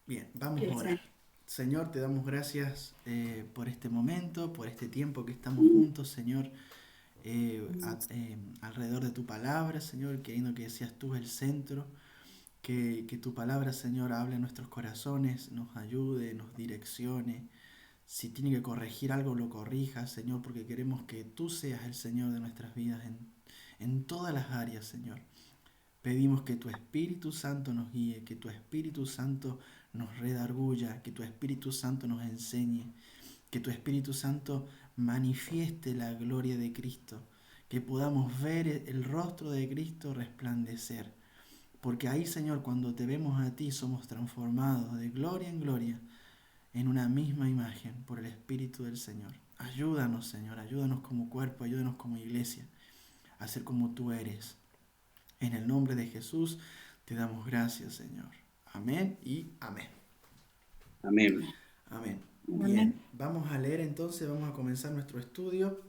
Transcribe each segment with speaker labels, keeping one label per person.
Speaker 1: Bien, vamos a orar. Señor, te damos gracias por este momento, por este tiempo que estamos juntos, Señor, alrededor de tu palabra, Señor, queriendo que seas tú el centro, que tu palabra, Señor, hable en nuestros corazones, nos ayude, nos direccione. Si tiene que corregir algo, lo corrija, Señor, porque queremos que tú seas el Señor de nuestras vidas en todas las áreas, Señor. Pedimos que tu Espíritu Santo nos guíe, que tu Espíritu Santo nos redarguya, que tu Espíritu Santo nos enseñe, que tu Espíritu Santo manifieste la gloria de Cristo, que podamos ver el rostro de Cristo resplandecer. Porque ahí, Señor, cuando te vemos a ti, somos transformados de gloria en gloria en una misma imagen por el Espíritu del Señor. Ayúdanos, Señor, ayúdanos como cuerpo, ayúdanos como iglesia a ser como tú eres. En el nombre de Jesús te damos gracias, Señor. Amén y amén.
Speaker 2: Amén.
Speaker 1: Amén. Bien,
Speaker 3: Amén.
Speaker 1: vamos a leer entonces, vamos a comenzar nuestro estudio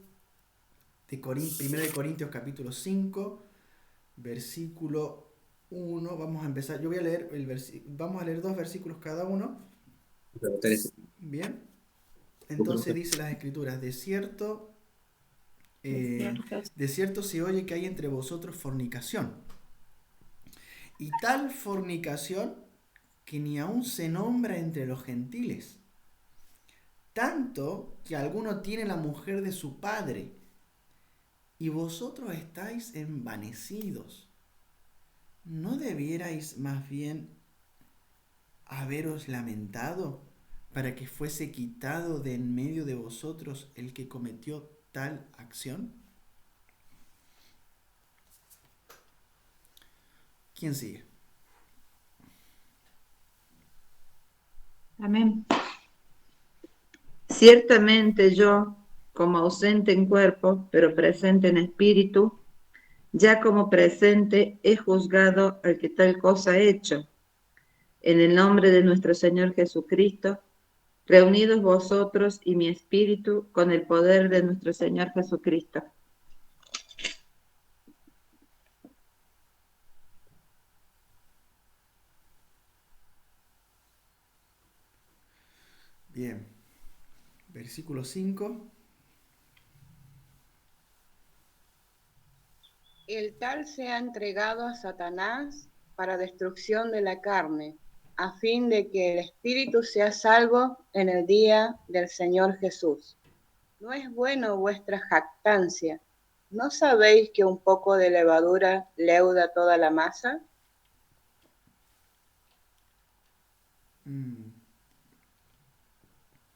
Speaker 1: de 1 de Corintios capítulo 5, versículo 1. Vamos a empezar, yo voy a leer vamos a leer dos versículos cada uno. Bien, entonces dice las escrituras,
Speaker 3: Es
Speaker 1: eh,
Speaker 3: cierto.
Speaker 1: de cierto se oye que hay entre vosotros fornicación. Y tal fornicación que ni aun se nombra entre los gentiles, tanto que alguno tiene la mujer de su padre, y vosotros estáis envanecidos. ¿No debierais más bien haberos lamentado para que fuese quitado de en medio de vosotros el que cometió tal acción? ¿Quién sigue?
Speaker 3: Amén. Ciertamente yo, como ausente en cuerpo, pero presente en espíritu, ya como presente he juzgado al que tal cosa ha hecho. En el nombre de nuestro Señor Jesucristo, reunidos vosotros y mi espíritu con el poder de nuestro Señor Jesucristo.
Speaker 1: Bien, versículo 5.
Speaker 4: El tal sea entregado a Satanás para destrucción de la carne, a fin de que el espíritu sea salvo en el día del Señor Jesús. ¿No es bueno vuestra jactancia? ¿No sabéis que un poco de levadura leuda toda la masa?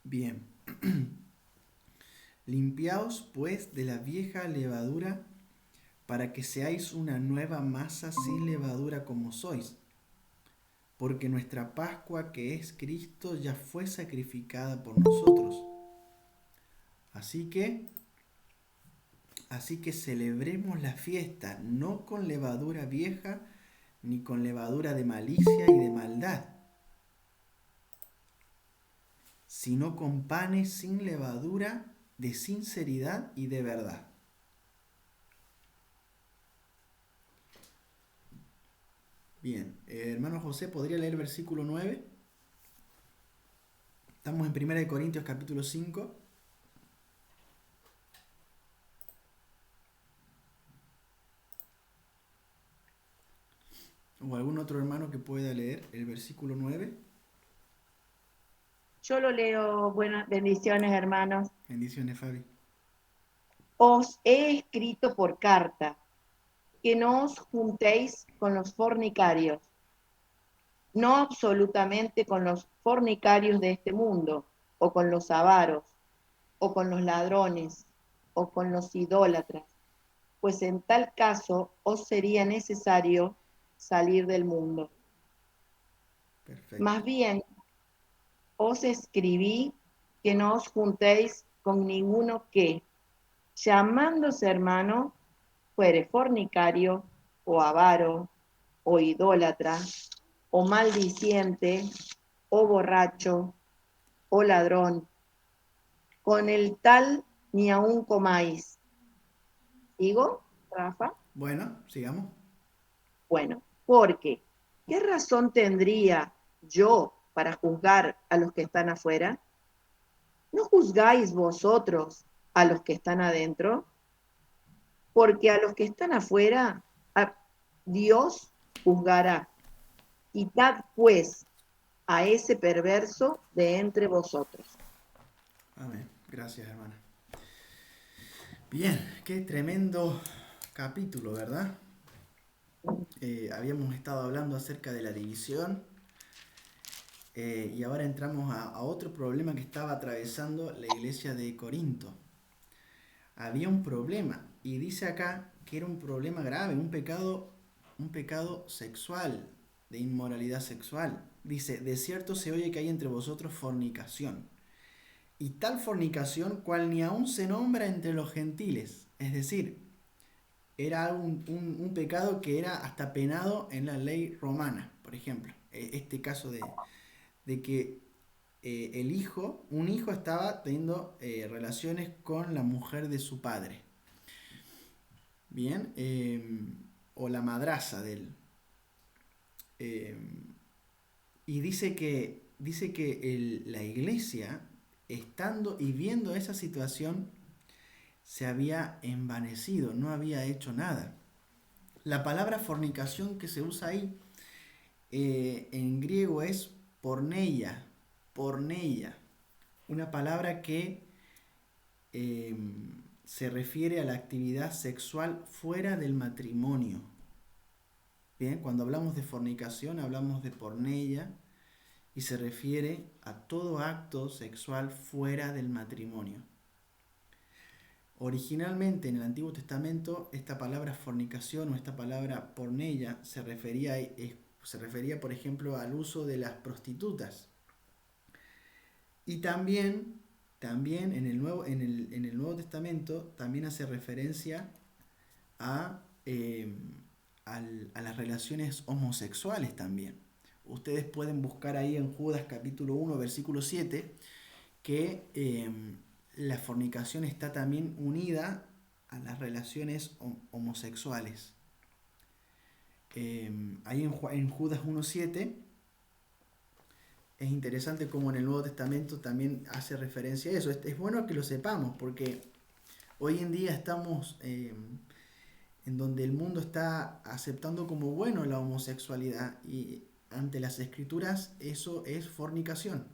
Speaker 1: Bien. Limpiaos pues de la vieja levadura para que seáis una nueva masa sin levadura como sois, porque nuestra Pascua, que es Cristo, ya fue sacrificada por nosotros. Así que, así que celebremos la fiesta no con levadura vieja, ni con levadura de malicia y de maldad, sino con panes sin levadura de sinceridad y de verdad. Bien, hermano José, ¿podría leer el versículo 9? Estamos en 1 Corintios capítulo 5. ¿O algún otro hermano que pueda leer el versículo 9?
Speaker 3: Yo lo leo, buenas bendiciones, hermanos.
Speaker 1: Bendiciones, Fabi.
Speaker 3: Os he escrito por carta que no os juntéis con los fornicarios, no absolutamente con los fornicarios de este mundo, o con los avaros, o con los ladrones, o con los idólatras, pues en tal caso os sería necesario salir del mundo.
Speaker 1: Perfecto.
Speaker 3: Más bien, os escribí que no os juntéis con ninguno que, llamándose hermano, fuere fornicario, o avaro, o idólatra, o maldiciente, o borracho, o ladrón. Con el tal ni aun comáis. ¿Sigo, Rafa?
Speaker 1: Bueno, sigamos.
Speaker 3: Bueno, porque, ¿qué razón tendría yo para juzgar a los que están afuera? ¿No juzgáis vosotros a los que están adentro? Porque a los que están afuera, Dios juzgará. Quitad pues a ese perverso de entre vosotros.
Speaker 1: Amén. Gracias, hermana. Bien, qué tremendo capítulo, ¿verdad? Habíamos estado hablando acerca de la división y ahora entramos a otro problema que estaba atravesando la iglesia de Corinto. Había un problema y dice acá que era un problema grave, un pecado sexual, de inmoralidad sexual. Dice, de cierto se oye que hay entre vosotros fornicación, y tal fornicación cual ni aun se nombra entre los gentiles. Es decir, era un pecado que era hasta penado en la ley romana, por ejemplo. Este caso de que un hijo estaba teniendo relaciones con la mujer de su padre. Bien, o la madraza de él. Y dice que la iglesia, estando y viendo esa situación, se había envanecido, no había hecho nada. La palabra fornicación que se usa ahí en griego es porneia, una palabra que se refiere a la actividad sexual fuera del matrimonio. Bien, cuando hablamos de fornicación hablamos de porneia y se refiere a todo acto sexual fuera del matrimonio. Originalmente en el Antiguo Testamento esta palabra fornicación o esta palabra porneia se refería por ejemplo al uso de las prostitutas. Y también en el Nuevo Testamento también hace referencia a las relaciones homosexuales también. Ustedes pueden buscar ahí en Judas capítulo 1 versículo 7 que la fornicación está también unida a las relaciones homosexuales. Ahí en Judas 1.7 es interesante como en el Nuevo Testamento también hace referencia a eso. Es bueno que lo sepamos porque hoy en día estamos en donde el mundo está aceptando como bueno la homosexualidad y ante las escrituras eso es fornicación.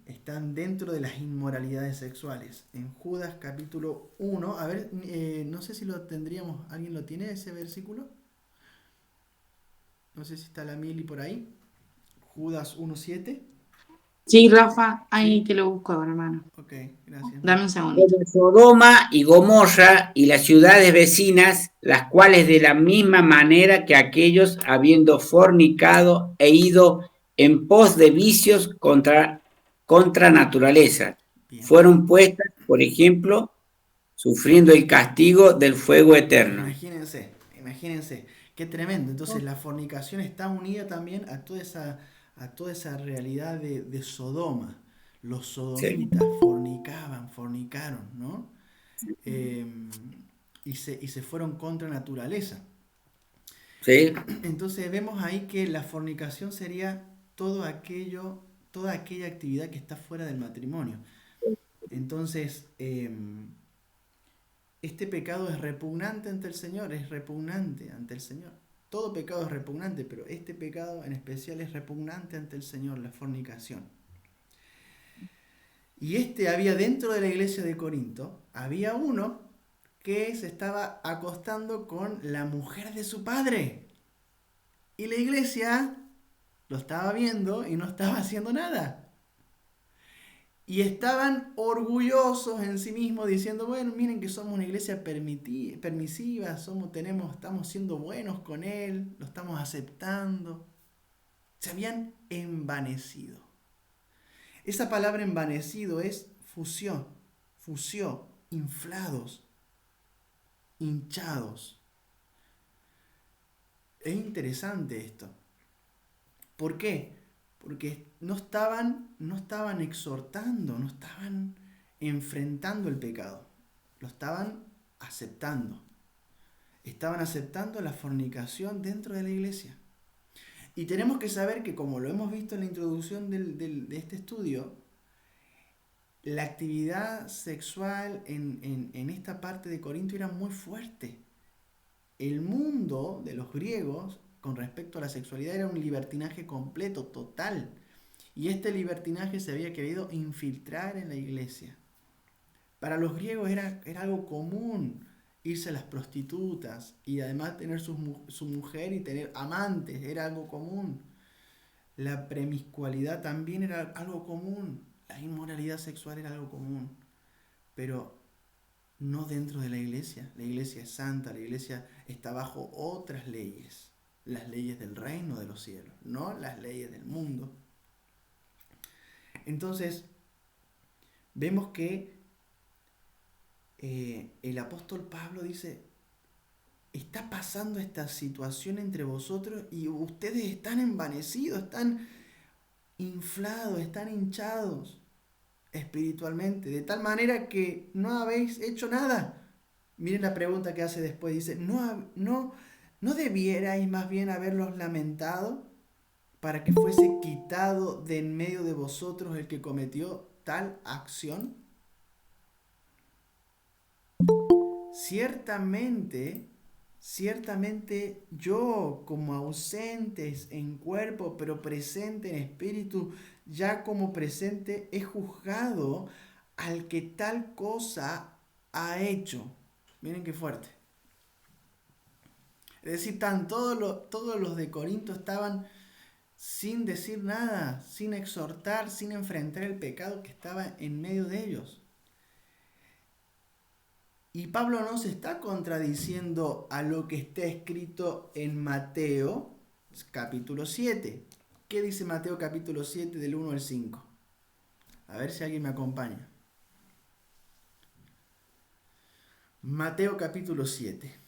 Speaker 1: Están dentro de las inmoralidades sexuales. En Judas capítulo 1, a ver, no sé si lo tendríamos, ¿alguien lo tiene ese versículo? No sé si está la Mili por ahí. Judas 1.7.
Speaker 5: Sí, Rafa, ahí
Speaker 1: ¿Sí?
Speaker 5: te lo busco ahora, hermano.
Speaker 1: Ok, gracias.
Speaker 5: Dame un segundito.
Speaker 2: Como Sodoma y Gomorra y las ciudades vecinas, las cuales de la misma manera que aquellos, habiendo fornicado e ido en pos de vicios contra naturaleza,
Speaker 1: Bien.
Speaker 2: fueron puestas, por ejemplo, sufriendo el castigo del fuego eterno.
Speaker 1: Imagínense, qué tremendo. Entonces la fornicación está unida también a toda esa realidad de Sodoma. Los sodomitas fornicaron, ¿no? Y se fueron contra naturaleza.
Speaker 2: ¿Sí?
Speaker 1: Entonces vemos ahí que la fornicación sería toda aquella actividad que está fuera del matrimonio. Entonces, este pecado es repugnante ante el Señor, Todo pecado es repugnante, pero este pecado en especial es repugnante ante el Señor, la fornicación. Y había dentro de la iglesia de Corinto, había uno que se estaba acostando con la mujer de su padre. Y la iglesia lo estaba viendo y no estaba haciendo nada. Y estaban orgullosos en sí mismos diciendo, bueno, miren que somos una iglesia permisiva, estamos siendo buenos con él, lo estamos aceptando. Se habían envanecido. Esa palabra envanecido es fusió, inflados, hinchados. Es interesante esto. ¿Por qué? Porque no estaban exhortando, no estaban enfrentando el pecado, lo estaban aceptando. Estaban aceptando la fornicación dentro de la iglesia. Y tenemos que saber que, como lo hemos visto en la introducción de este estudio, la actividad sexual en esta parte de Corinto era muy fuerte. El mundo de los griegos con respecto a la sexualidad era un libertinaje completo, total. Y este libertinaje se había querido infiltrar en la iglesia. Para los griegos era algo común irse a las prostitutas y además tener su mujer y tener amantes, era algo común. La promiscuidad también era algo común. La inmoralidad sexual era algo común. Pero no dentro de la iglesia. La iglesia es santa, la iglesia está bajo otras leyes. Las leyes del reino de los cielos, no las leyes del mundo. Entonces, vemos que el apóstol Pablo dice, está pasando esta situación entre vosotros y ustedes están envanecidos, están inflados, están hinchados espiritualmente, de tal manera que no habéis hecho nada. Miren la pregunta que hace después, dice, ¿no debierais más bien haberlos lamentado para que fuese quitado de en medio de vosotros el que cometió tal acción? Ciertamente yo, como ausentes en cuerpo, pero presente en espíritu, ya como presente he juzgado al que tal cosa ha hecho. Miren qué fuerte. Es decir, todos los de Corinto estaban sin decir nada, sin exhortar, sin enfrentar el pecado que estaba en medio de ellos. Y Pablo no se está contradiciendo a lo que está escrito en Mateo capítulo 7. ¿Qué dice Mateo capítulo 7 del 1 al 5? A ver si alguien me acompaña. Mateo capítulo 7.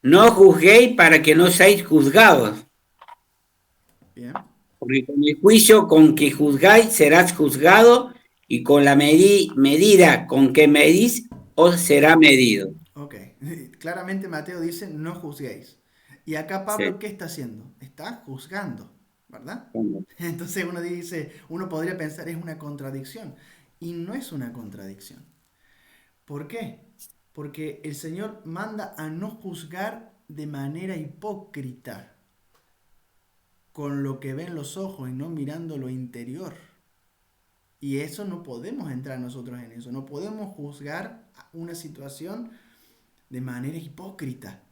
Speaker 2: No juzguéis para que no seáis juzgados.
Speaker 1: Bien.
Speaker 2: Porque con el juicio con que juzgáis serás juzgado, y con la medida con que medís os será medido.
Speaker 1: Ok. Claramente Mateo dice, no juzguéis. Y acá Pablo,
Speaker 2: Sí.
Speaker 1: ¿qué está haciendo? Está juzgando, ¿verdad? Entonces uno podría pensar es una contradicción. Y no es una contradicción. ¿Por qué? Porque el Señor manda a no juzgar de manera hipócrita, con lo que ven los ojos y no mirando lo interior. Y eso no podemos entrar nosotros en eso. No podemos juzgar una situación de manera hipócrita.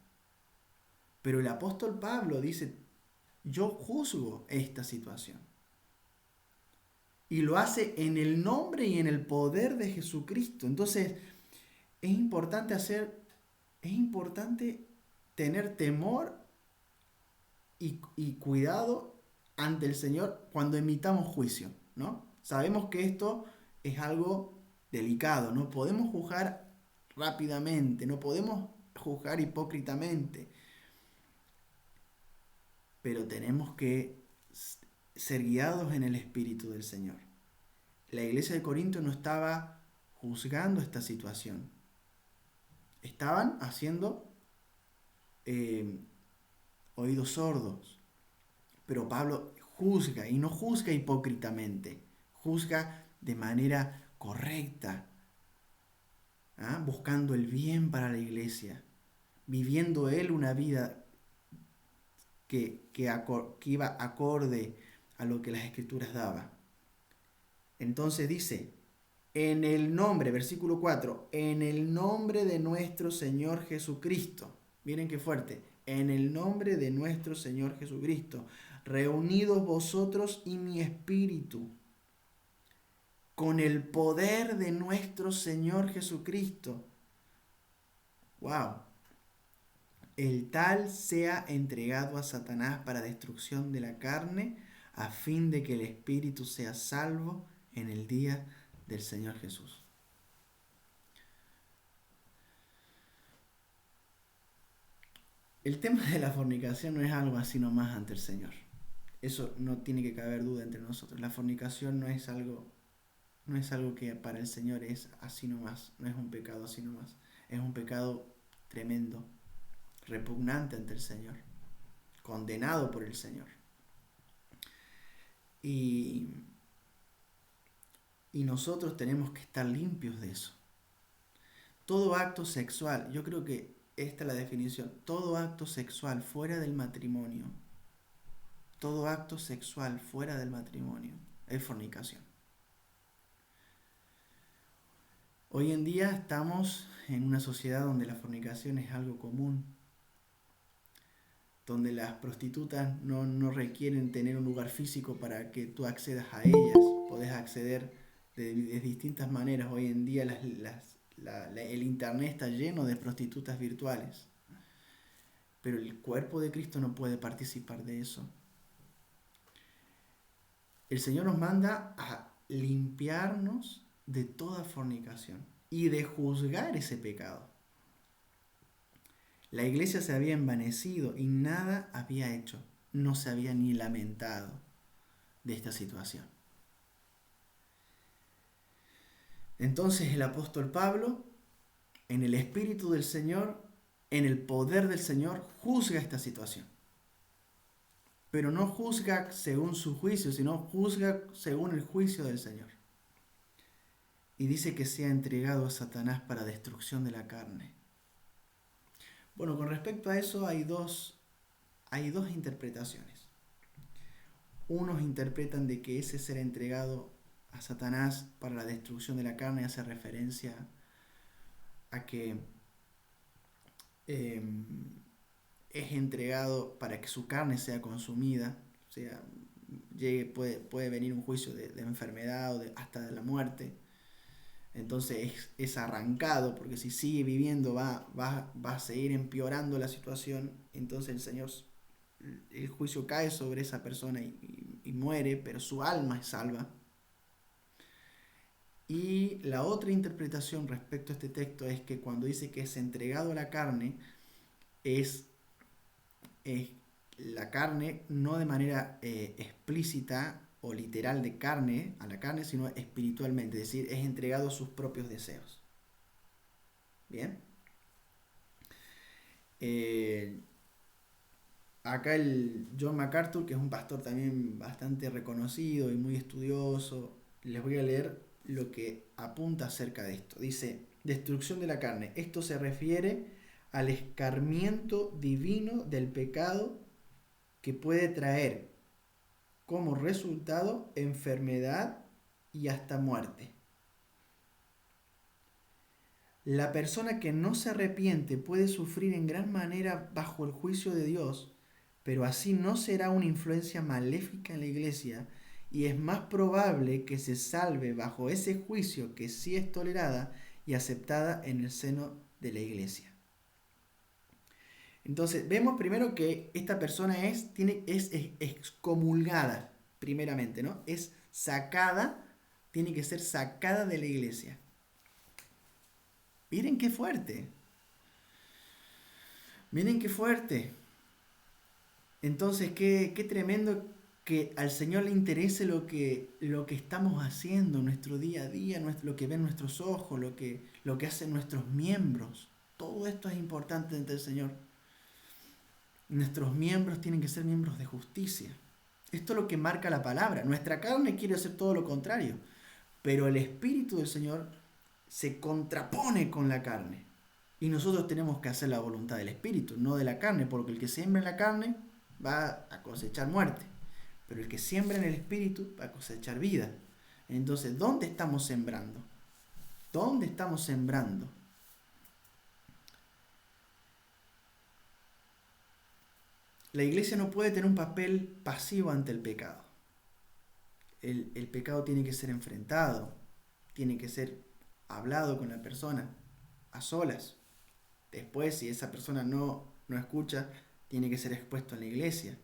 Speaker 1: Pero el apóstol Pablo dice, yo juzgo esta situación. Y lo hace en el nombre y en el poder de Jesucristo. Entonces, es importante tener temor y cuidado ante el Señor cuando emitamos juicio, ¿no? Sabemos que esto es algo delicado, no podemos juzgar rápidamente, no podemos juzgar hipócritamente, pero tenemos que ser guiados en el Espíritu del Señor. La iglesia de Corinto no estaba juzgando esta situación, estaban haciendo oídos sordos. Pero Pablo juzga, y no juzga hipócritamente, juzga de manera correcta, buscando el bien para la iglesia, viviendo él una vida que iba acorde a lo que las Escrituras daban. Entonces dice, en el nombre, versículo 4, en el nombre de nuestro Señor Jesucristo. Miren qué fuerte. En el nombre de nuestro Señor Jesucristo, reunidos vosotros y mi espíritu, con el poder de nuestro Señor Jesucristo. ¡Wow! El tal sea entregado a Satanás para destrucción de la carne, a fin de que el espíritu sea salvo en el día del Señor Jesús. El tema de la fornicación no es algo así nomás ante el Señor. Eso no tiene que caber duda entre nosotros. La fornicación no es algo no es algo que para el Señor es así nomás, no es un pecado así nomás, es un pecado tremendo, repugnante ante el Señor, condenado por el Señor. Y nosotros tenemos que estar limpios de eso. Todo acto sexual, yo creo que esta es la definición, todo acto sexual fuera del matrimonio, todo acto sexual fuera del matrimonio es fornicación. Hoy en día estamos en una sociedad donde la fornicación es algo común, donde las prostitutas no requieren tener un lugar físico para que tú accedas a ellas, podés acceder de distintas maneras. Hoy en día el internet está lleno de prostitutas virtuales, pero el cuerpo de Cristo no puede participar de eso. El Señor nos manda a limpiarnos de toda fornicación y de juzgar ese pecado. La iglesia se había envanecido y nada había hecho, no se había ni lamentado de esta situación. Entonces el apóstol Pablo, en el Espíritu del Señor, en el poder del Señor, juzga esta situación. Pero no juzga según su juicio, sino juzga según el juicio del Señor. Y dice que sea entregado a Satanás para destrucción de la carne. Bueno, con respecto a eso hay dos interpretaciones. Unos interpretan de que ese ser entregado a Satanás para la destrucción de la carne hace referencia a que es entregado para que su carne sea consumida, o sea, puede venir un juicio de enfermedad o hasta de la muerte. Entonces es arrancado, porque si sigue viviendo va a seguir empeorando la situación. Entonces el juicio cae sobre esa persona y muere, pero su alma es salva. Y la otra interpretación respecto a este texto es que cuando dice que es entregado a la carne, es la carne no de manera explícita o literal de carne a la carne, sino espiritualmente, es decir, es entregado a sus propios deseos. Bien. Acá el John MacArthur, que es un pastor también bastante reconocido y muy estudioso, les voy a leer lo que apunta acerca de esto. Dice: destrucción de la carne. Esto se refiere al escarmiento divino del pecado que puede traer como resultado enfermedad y hasta muerte. La persona que no se arrepiente puede sufrir en gran manera bajo el juicio de Dios, pero así no será una influencia maléfica en la iglesia, y es más probable que se salve bajo ese juicio que sí es tolerada y aceptada en el seno de la iglesia. Entonces, vemos primero que esta persona es excomulgada, primeramente, ¿no? Es sacada, tiene que ser sacada de la iglesia. Miren qué fuerte. Miren qué fuerte. Entonces, qué tremendo que al Señor le interese lo que estamos haciendo, nuestro día a día, lo que ven nuestros ojos, lo que hacen nuestros miembros. Todo esto es importante ante el Señor. Nuestros miembros tienen que ser miembros de justicia. Esto es lo que marca la palabra. Nuestra carne quiere hacer todo lo contrario, pero el Espíritu del Señor se contrapone con la carne. Y nosotros tenemos que hacer la voluntad del Espíritu, no de la carne, porque el que siembra en la carne va a cosechar muerte, pero el que siembra en el Espíritu va a cosechar vida. Entonces, ¿dónde estamos sembrando? ¿Dónde estamos sembrando? La iglesia no puede tener un papel pasivo ante el pecado. El pecado tiene que ser enfrentado, tiene que ser hablado con la persona, a solas. Después, si esa persona no escucha, tiene que ser expuesto en la iglesia.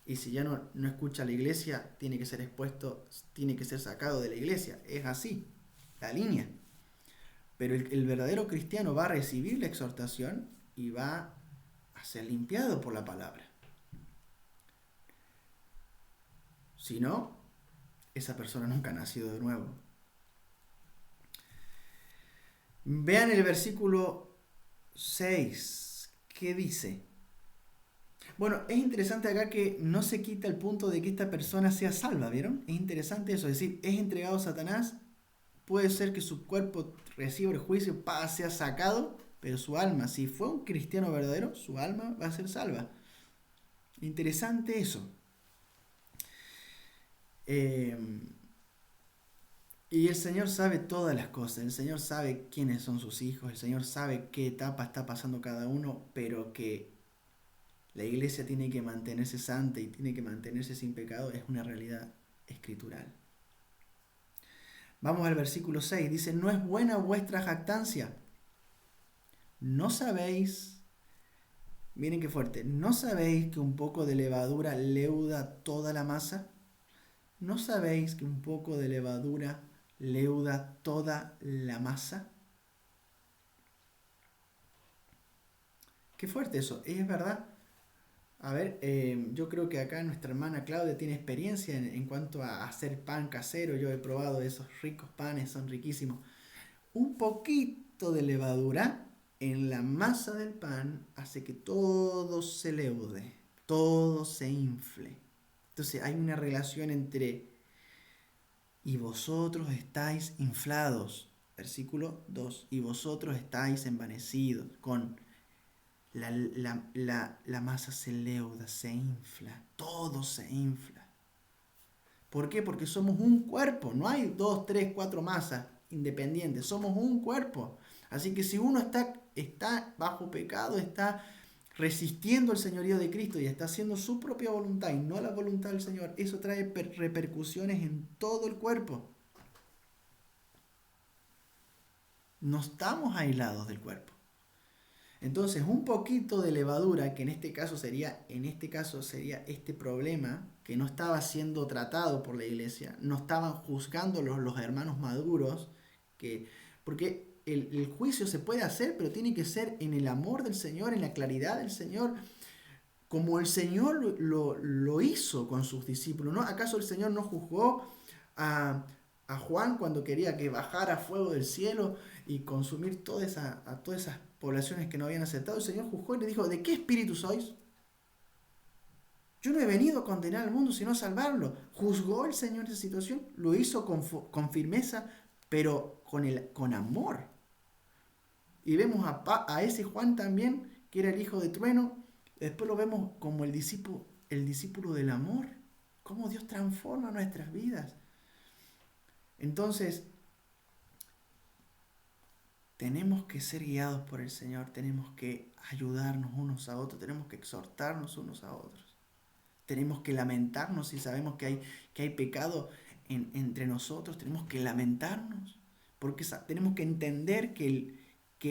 Speaker 1: Y si ya no escucha la iglesia, tiene que ser expuesto, tiene que ser sacado de la iglesia. Es así, la línea. Pero el verdadero cristiano va a recibir la exhortación y va a ser limpiado por la palabra. Si no, esa persona nunca ha nacido de nuevo. Vean el versículo 6. ¿Qué dice? Bueno, es interesante acá que no se quita el punto de que esta persona sea salva, ¿vieron? Es interesante eso, es decir, es entregado a Satanás, puede ser que su cuerpo reciba el juicio, sea sacado, pero su alma, si fue un cristiano verdadero, su alma va a ser salva. Interesante eso. Y el Señor sabe todas las cosas, el Señor sabe quiénes son sus hijos, el Señor sabe qué etapa está pasando cada uno, pero que la iglesia tiene que mantenerse santa y tiene que mantenerse sin pecado es una realidad escritural. Vamos al versículo 6, dice, ¿no es buena vuestra jactancia? ¿No sabéis? Miren qué fuerte, ¿no sabéis que un poco de levadura leuda toda la masa? ¿No sabéis que un poco de levadura leuda toda la masa? Qué fuerte eso, es verdad. A ver, yo creo que acá nuestra hermana Claudia tiene experiencia en cuanto a hacer pan casero. Yo he probado esos ricos panes, son riquísimos. Un poquito de levadura en la masa del pan hace que todo se leude, todo se infle. Entonces hay una relación entre y vosotros estáis inflados, versículo 2, y vosotros estáis envanecidos, con la masa se leuda, se infla, todo se infla. ¿Por qué? Porque somos un cuerpo, no hay 2, 3, 4 masas independientes, somos un cuerpo. Así que si uno está bajo pecado, está resistiendo el señorío de Cristo y está haciendo su propia voluntad y no la voluntad del Señor, eso trae repercusiones en todo el cuerpo. No estamos aislados del cuerpo. Entonces, un poquito de levadura, que en este caso sería este problema que no estaba siendo tratado por la iglesia, no estaban juzgando los hermanos maduros, porque el juicio se puede hacer, pero tiene que ser en el amor del Señor, en la claridad del Señor, como el Señor lo hizo con sus discípulos, ¿no? ¿Acaso el Señor no juzgó a Juan cuando quería que bajara fuego del cielo y consumir todas esas poblaciones que no habían aceptado? El Señor juzgó y le dijo, ¿de qué espíritu sois? Yo no he venido a condenar al mundo, sino a salvarlo. Juzgó el Señor esa situación, lo hizo con firmeza, pero con amor. Y vemos a ese Juan también, que era el hijo de trueno, después lo vemos como el discípulo del amor, cómo Dios transforma nuestras vidas. Entonces, tenemos que ser guiados por el Señor, tenemos que ayudarnos unos a otros, tenemos que exhortarnos unos a otros. Tenemos que lamentarnos si sabemos que hay pecado entre nosotros, tenemos que lamentarnos, porque tenemos que entender que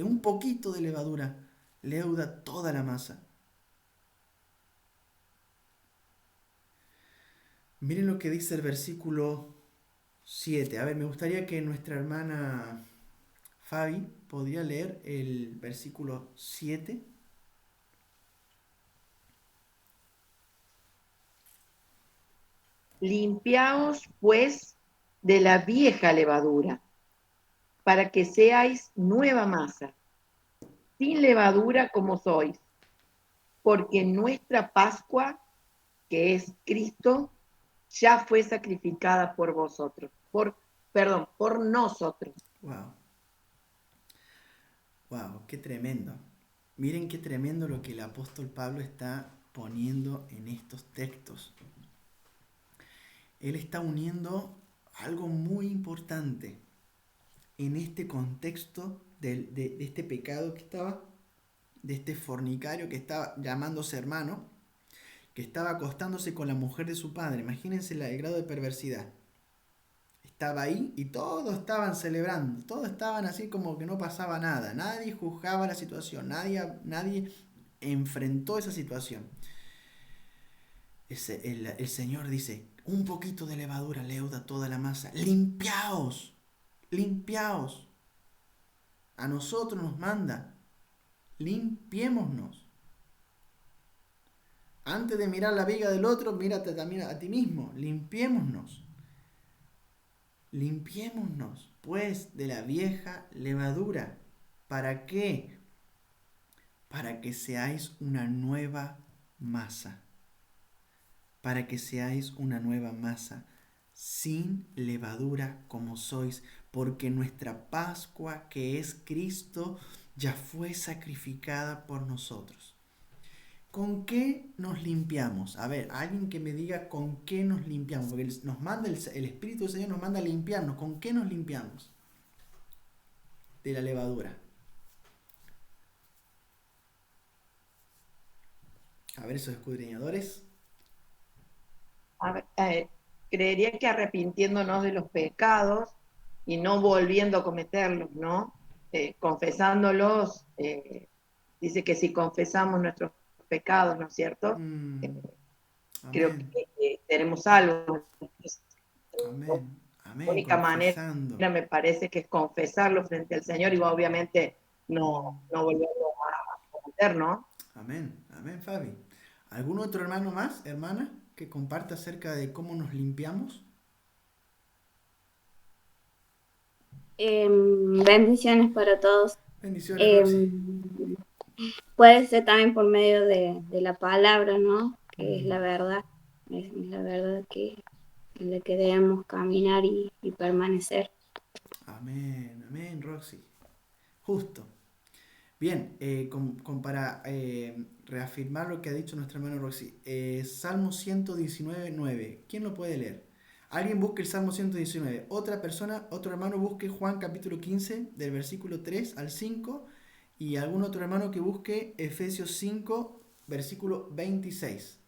Speaker 1: un poquito de levadura leuda toda la masa. Miren lo que dice el versículo 7. A ver, me gustaría que nuestra hermana Fabi podría leer el versículo 7.
Speaker 3: Limpiaos, pues, de la vieja levadura, para que seáis nueva masa, sin levadura como sois, porque nuestra Pascua, que es Cristo, ya fue sacrificada por vosotros, por nosotros.
Speaker 1: Wow, qué tremendo. Miren qué tremendo lo que el apóstol Pablo está poniendo en estos textos. Él está uniendo algo muy importante en este contexto de este pecado que estaba, de este fornicario que estaba llamándose hermano, que estaba acostándose con la mujer de su padre. Imagínense el grado de perversidad. Estaba ahí y todos estaban celebrando, todos estaban así como que no pasaba nada, nadie juzgaba la situación, nadie enfrentó esa situación. El Señor dice, un poquito de levadura leuda toda la masa, limpiaos, limpiaos. A nosotros nos manda, limpiémonos. Antes de mirar la viga del otro, mírate también a ti mismo, limpiémonos. Limpiémonos, pues, de la vieja levadura. ¿Para qué? Para que seáis una nueva masa. Para que seáis una nueva masa, sin levadura como sois, porque nuestra Pascua, que es Cristo, ya fue sacrificada por nosotros. ¿Con qué nos limpiamos? A ver, alguien que me diga con qué nos limpiamos, porque nos manda el Espíritu del Señor nos manda a limpiarnos. ¿Con qué nos limpiamos? De la levadura. A ver, esos escudriñadores.
Speaker 3: A ver, creería que arrepintiéndonos de los pecados y no volviendo a cometerlos, ¿no? Confesándolos, dice que si confesamos nuestros pecados, ¿no es cierto? Creo
Speaker 1: Amén,
Speaker 3: que seremos salvos.
Speaker 1: amén,
Speaker 3: La
Speaker 1: amén,
Speaker 3: única manera
Speaker 1: confesando.
Speaker 3: me parece que es confesarlo frente al Señor y obviamente no volverlo a cometer, ¿no?
Speaker 1: Amén, amén, Fabi. ¿Algún otro hermano más, hermana, que comparta acerca de cómo nos limpiamos?
Speaker 6: Bendiciones para todos.
Speaker 1: Bendiciones, Roxy.
Speaker 6: Em, Puede ser también por medio de la palabra, ¿no? Que es la verdad. Es la verdad que en la que debemos caminar y permanecer.
Speaker 1: Amén, amén, Roxy. Justo. Bien, para reafirmar lo que ha dicho nuestra hermana Roxy, Salmo 119, 9. ¿Quién lo puede leer? Alguien busque el Salmo 119. Otra persona, otro hermano busque Juan capítulo 15, del versículo 3 al 5. Y algún otro hermano que busque Efesios 5, versículo 26.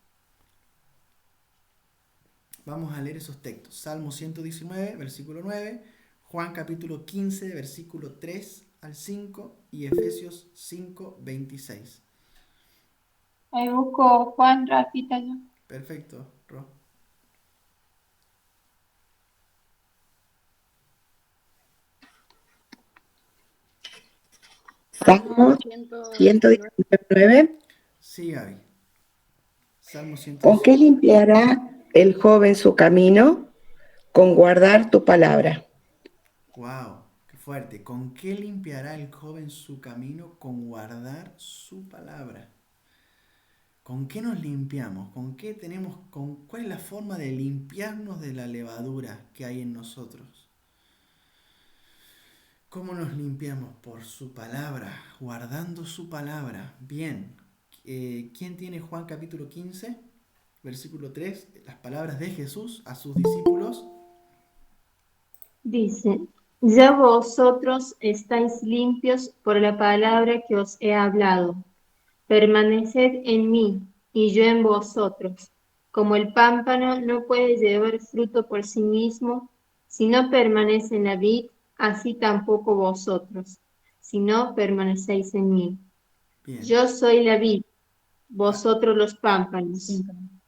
Speaker 1: Vamos a leer esos textos. Salmo 119, versículo 9. Juan capítulo 15, versículo 3 al 5. Y Efesios 5, 26.
Speaker 7: Ahí busco Juan, Rafita, yo.
Speaker 1: Perfecto, Ro.
Speaker 8: Salmo
Speaker 4: 119.
Speaker 8: 119.
Speaker 1: Sí, Gaby. Salmo
Speaker 8: ¿Con qué
Speaker 1: 119.
Speaker 8: limpiará el joven su camino? Con guardar tu palabra.
Speaker 1: Wow, qué fuerte. ¿Con qué limpiará el joven su camino? Con guardar su palabra. ¿Con qué nos limpiamos? ¿Con qué tenemos? ¿Cuál es la forma de limpiarnos de la levadura que hay en nosotros? ¿Cómo nos limpiamos? Por su palabra, guardando su palabra. Bien. ¿Quién tiene Juan capítulo 15, versículo 3? Las palabras de Jesús a sus discípulos.
Speaker 7: Dice, ya vosotros estáis limpios por la palabra que os he hablado. Permaneced en mí y yo en vosotros. Como el pámpano no puede llevar fruto por sí mismo si no permanece en la vid, así tampoco vosotros, si no permanecéis en mí.
Speaker 1: Bien.
Speaker 7: Yo soy la vid,
Speaker 1: Ah,
Speaker 7: vosotros los pámpanos.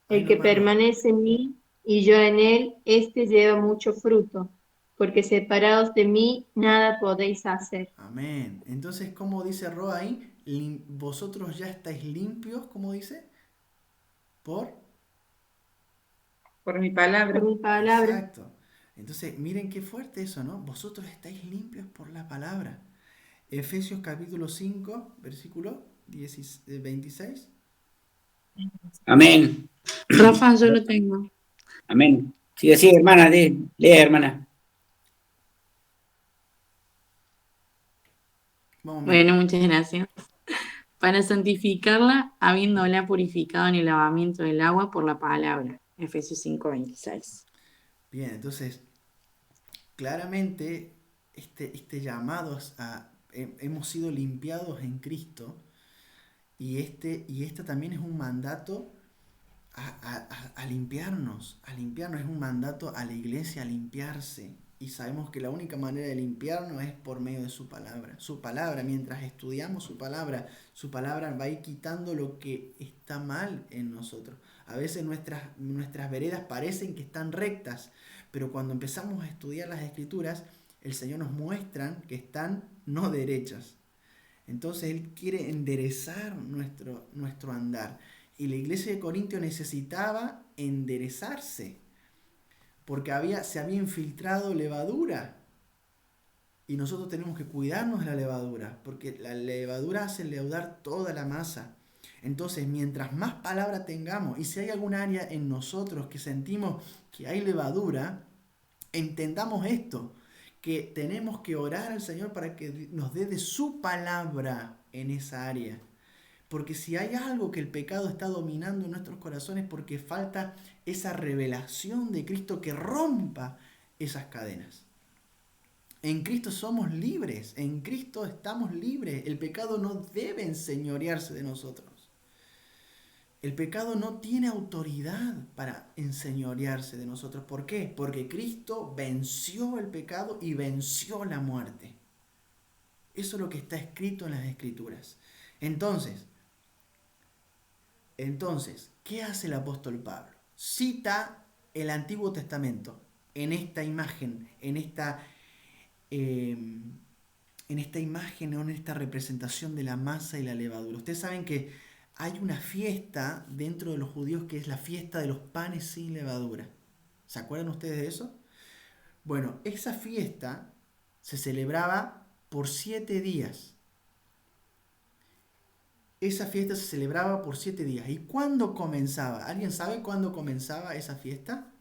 Speaker 1: ahí
Speaker 7: El que
Speaker 1: nomás, Ro.
Speaker 7: permanece en mí y yo en él, éste lleva mucho fruto, porque separados de mí nada podéis hacer.
Speaker 1: Amén. Entonces, ¿cómo dice Ro ahí? Vosotros ya estáis limpios, ¿cómo dice? Por.
Speaker 5: Por mi palabra.
Speaker 7: Por mi palabra.
Speaker 1: Exacto. Entonces, miren qué fuerte eso, ¿no? Vosotros estáis limpios por la palabra. Efesios capítulo 5, versículo 26.
Speaker 2: Amén.
Speaker 5: Rafa, yo lo tengo.
Speaker 2: Amén. Sigue, sigue, hermana, lea, hermana.
Speaker 1: Vamos,
Speaker 5: Bueno,
Speaker 1: Miriam.
Speaker 5: muchas gracias. Para santificarla, habiéndola purificado en el lavamiento del agua por la palabra. Efesios 5:26.
Speaker 1: Bien, entonces, claramente, este llamado hemos sido limpiados en Cristo y este también es un mandato a limpiarnos, es un mandato a la iglesia a limpiarse. Y sabemos que la única manera de limpiarnos es por medio de su palabra. Su palabra, mientras estudiamos su palabra va a ir quitando lo que está mal en nosotros. A veces nuestras veredas parecen que están rectas, pero cuando empezamos a estudiar las escrituras, el Señor nos muestra que están no derechas. Entonces Él quiere enderezar nuestro andar. Y la iglesia de Corintio necesitaba enderezarse, porque se había infiltrado levadura. Y nosotros tenemos que cuidarnos de la levadura, porque la levadura hace leudar toda la masa. Entonces, mientras más palabra tengamos, y si hay algún área en nosotros que sentimos que hay levadura, entendamos esto, que tenemos que orar al Señor para que nos dé de su palabra en esa área. Porque si hay algo que el pecado está dominando en nuestros corazones, porque falta esa revelación de Cristo que rompa esas cadenas. En Cristo somos libres, en Cristo estamos libres. El pecado no debe enseñorearse de nosotros. El pecado no tiene autoridad para enseñorearse de nosotros. ¿Por qué? Porque Cristo venció el pecado y venció la muerte. Eso es lo que está escrito en las Escrituras. Entonces, ¿qué hace el apóstol Pablo? Cita el Antiguo Testamento en esta imagen, en esta imagen o en esta representación de la masa y la levadura. Ustedes saben que hay una fiesta dentro de los judíos que es la fiesta de los panes sin levadura. ¿Se acuerdan ustedes de eso? Bueno, esa fiesta se celebraba por 7 días. Esa fiesta se celebraba por 7 días. ¿Y cuándo comenzaba? ¿Alguien sabe cuándo comenzaba esa fiesta?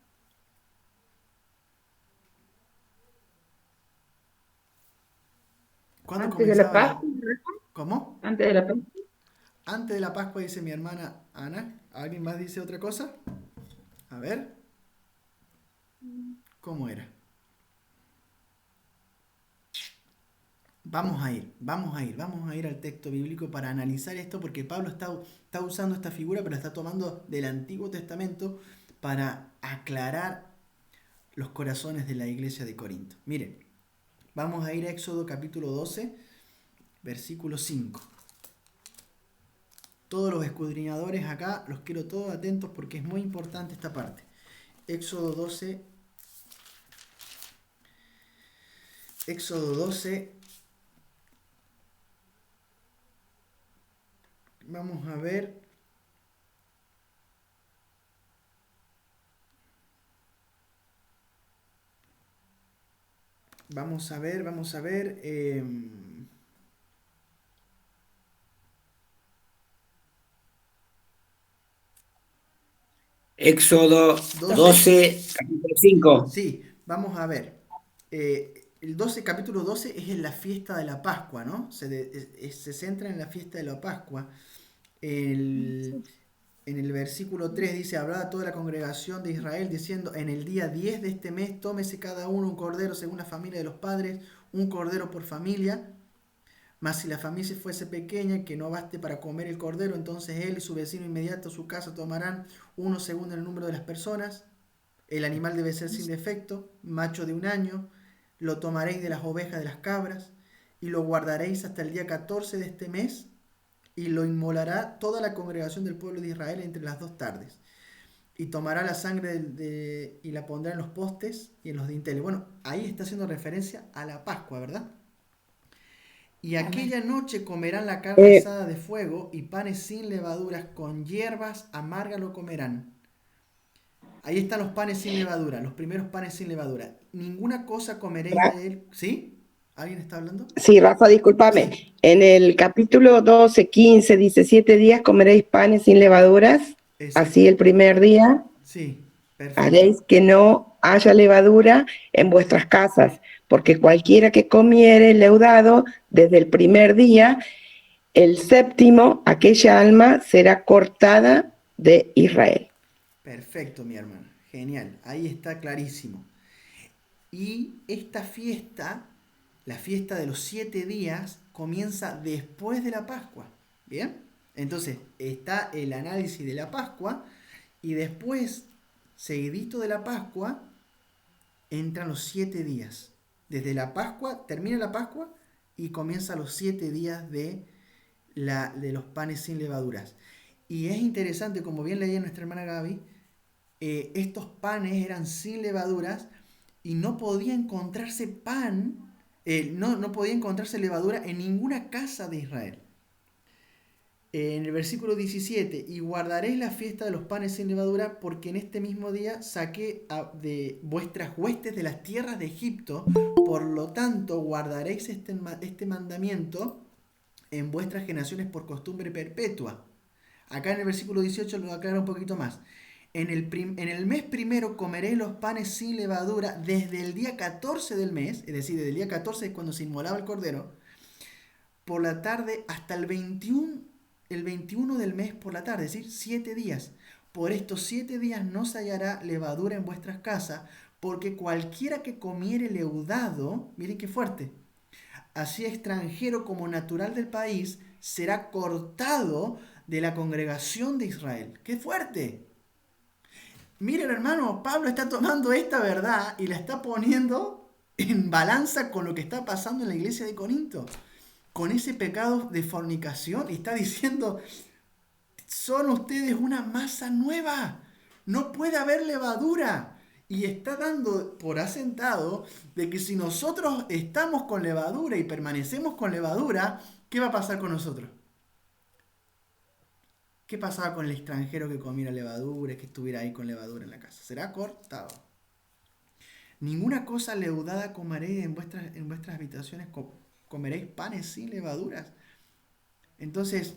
Speaker 1: ¿Cuándo
Speaker 7: Antes de la
Speaker 1: comenzaba?
Speaker 7: Pascua.
Speaker 1: ¿Cómo?
Speaker 7: Antes de la Pascua.
Speaker 1: Antes de la Pascua, dice mi hermana Ana. ¿Alguien más dice otra cosa? A ver. ¿Cómo era? Vamos a ir al texto bíblico para analizar esto, porque Pablo está usando esta figura, pero la está tomando del Antiguo Testamento para aclarar los corazones de la iglesia de Corinto. Miren, vamos a ir a Éxodo capítulo 12, versículo 5. Todos los escudriñadores acá, los quiero todos atentos porque es muy importante esta parte. Éxodo 12. Vamos a ver. Vamos a ver.
Speaker 2: Éxodo 12, capítulo 5.
Speaker 1: Sí, vamos a ver. El capítulo 12 es en la fiesta de la Pascua, ¿no? Se centra en la fiesta de la Pascua. En el versículo 3 dice: hablaba a toda la congregación de Israel diciendo: en el día 10 de este mes tómese cada uno un cordero según la familia de los padres, un cordero por familia. Mas si la familia fuese pequeña, que no baste para comer el cordero, entonces él y su vecino inmediato a su casa tomarán uno según el número de las personas. El animal debe ser sin defecto, macho de 1 año. Lo tomaréis de las ovejas de las cabras y lo guardaréis hasta el día 14 de este mes, y lo inmolará toda la congregación del pueblo de Israel entre las 2 tardes. Y tomará la sangre y la pondrá en los postes y en los dinteles. Bueno, ahí está haciendo referencia a la Pascua, ¿verdad? Y aquella noche comerán la carne asada de fuego y panes sin levaduras, con hierbas amargas lo comerán. Ahí están los panes sin levadura, los primeros panes sin levadura. Ninguna cosa comeréis de él. ¿Sí? ¿Alguien está hablando?
Speaker 8: Sí, Rafa, discúlpame.
Speaker 1: Sí.
Speaker 8: En el capítulo 12, 15, dice: 7 días comeréis panes sin levaduras.
Speaker 1: Eso.
Speaker 8: Así el primer día
Speaker 1: Sí, perfecto.
Speaker 8: haréis que no haya levadura en vuestras casas, porque cualquiera que comiere leudado desde el primer día, el séptimo, aquella alma será cortada de Israel.
Speaker 1: Perfecto, mi hermano. Genial. Ahí está clarísimo. Y esta fiesta, la fiesta de los 7 días, comienza después de la Pascua. ¿Bien? Entonces, está el análisis de la Pascua y después, seguidito de la Pascua, entran los 7 días. Desde la Pascua, termina la Pascua y comienza los 7 días de los panes sin levaduras. Y es interesante, como bien leía nuestra hermana Gaby, estos panes eran sin levaduras y no podía encontrarse pan, no podía encontrarse levadura en ninguna casa de Israel. En el versículo 17, y guardaréis la fiesta de los panes sin levadura, porque en este mismo día saqué de vuestras huestes de las tierras de Egipto, por lo tanto guardaréis este mandamiento en vuestras generaciones por costumbre perpetua. Acá en el versículo 18 lo aclara un poquito más. En el mes primero comeréis los panes sin levadura desde el día 14 del mes, es decir, desde el día 14 es cuando se inmolaba el cordero, por la tarde hasta el 21 del mes por la tarde, es decir, 7 días. Por estos 7 días no se hallará levadura en vuestras casas, porque cualquiera que comiere leudado, miren qué fuerte, así extranjero como natural del país, será cortado de la congregación de Israel. ¡Qué fuerte! Miren, hermano, Pablo está tomando esta verdad y la está poniendo en balanza con lo que está pasando en la iglesia de Corinto, con ese pecado de fornicación, y está diciendo, son ustedes una masa nueva, no puede haber levadura. Y está dando por asentado de que si nosotros estamos con levadura y permanecemos con levadura, ¿qué va a pasar con nosotros? ¿Qué pasaba con el extranjero que comiera levadura, que estuviera ahí con levadura en la casa? Será cortado. Ninguna cosa leudada comeréis en vuestras habitaciones, comeréis panes sin levaduras. Entonces,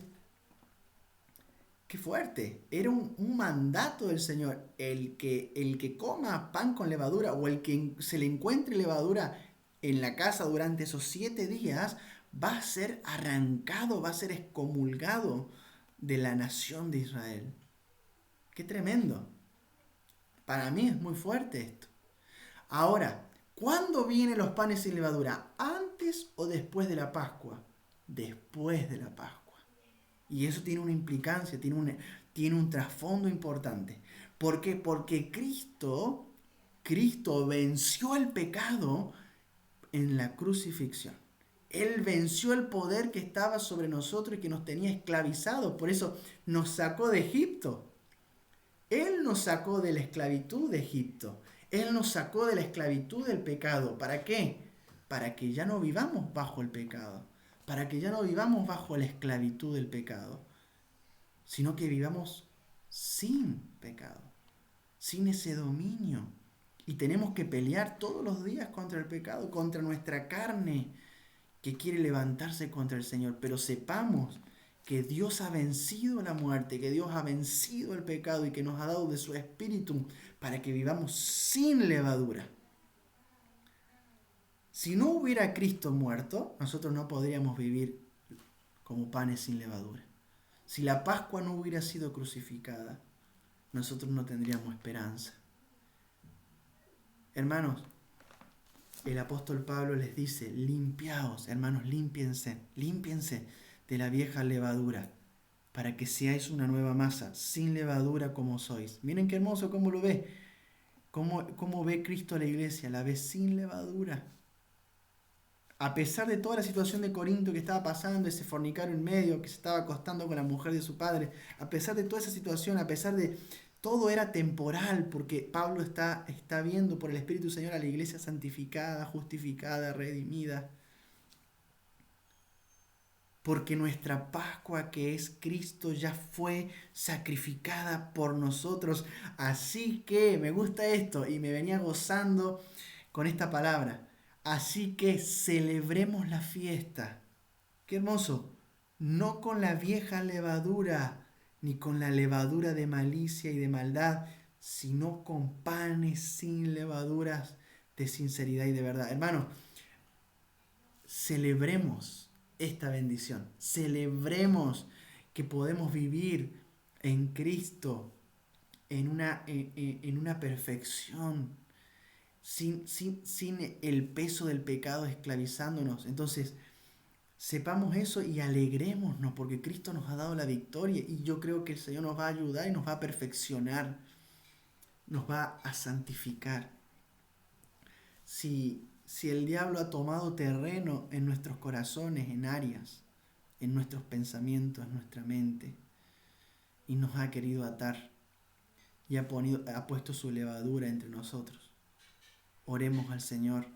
Speaker 1: qué fuerte. Era un mandato del Señor. El que coma pan con levadura o el que se le encuentre levadura en la casa durante esos 7 días va a ser arrancado, va a ser excomulgado de la nación de Israel. Qué tremendo. Para mí es muy fuerte esto. Ahora, ¿cuándo vienen los panes sin levadura? ¿Antes o después de la Pascua? Después de la Pascua. Y eso tiene una implicancia, tiene un trasfondo importante. ¿Por qué? Porque Cristo venció el pecado en la crucifixión. Él venció el poder que estaba sobre nosotros y que nos tenía esclavizados. Por eso nos sacó de Egipto. Él nos sacó de la esclavitud de Egipto. Él nos sacó de la esclavitud del pecado. ¿Para qué? Para que ya no vivamos bajo el pecado. Para que ya no vivamos bajo la esclavitud del pecado. Sino que vivamos sin pecado. Sin ese dominio. Y tenemos que pelear todos los días contra el pecado, contra nuestra carne que quiere levantarse contra el Señor. Pero sepamos que Dios ha vencido la muerte, que Dios ha vencido el pecado y que nos ha dado de su Espíritu para que vivamos sin levadura. Si no hubiera Cristo muerto, nosotros no podríamos vivir como panes sin levadura. Si la Pascua no hubiera sido crucificada, nosotros no tendríamos esperanza. Hermanos, el apóstol Pablo les dice, limpiaos, hermanos, límpiense de la vieja levadura, para que seáis una nueva masa, sin levadura como sois. Miren qué hermoso cómo lo ve, cómo ve Cristo a la iglesia, la ve sin levadura. A pesar de toda la situación de Corinto que estaba pasando, ese fornicario en medio, que se estaba acostando con la mujer de su padre, a pesar de toda esa situación, a pesar de todo era temporal, porque Pablo está viendo por el Espíritu del Señor a la iglesia santificada, justificada, redimida. Porque nuestra Pascua, que es Cristo, ya fue sacrificada por nosotros. Así que, me gusta esto, y me venía gozando con esta palabra. Así que celebremos la fiesta. ¡Qué hermoso! No con la vieja levadura, ni con la levadura de malicia y de maldad, sino con panes sin levaduras de sinceridad y de verdad. Hermano, celebremos esta bendición. Celebremos que podemos vivir en Cristo en una perfección, sin el peso del pecado esclavizándonos. Entonces, sepamos eso y alegrémonos porque Cristo nos ha dado la victoria y yo creo que el Señor nos va a ayudar y nos va a perfeccionar, nos va a santificar. Si el diablo ha tomado terreno en nuestros corazones, en áreas, en nuestros pensamientos, en nuestra mente, y nos ha querido atar y ha puesto su levadura entre nosotros, oremos al Señor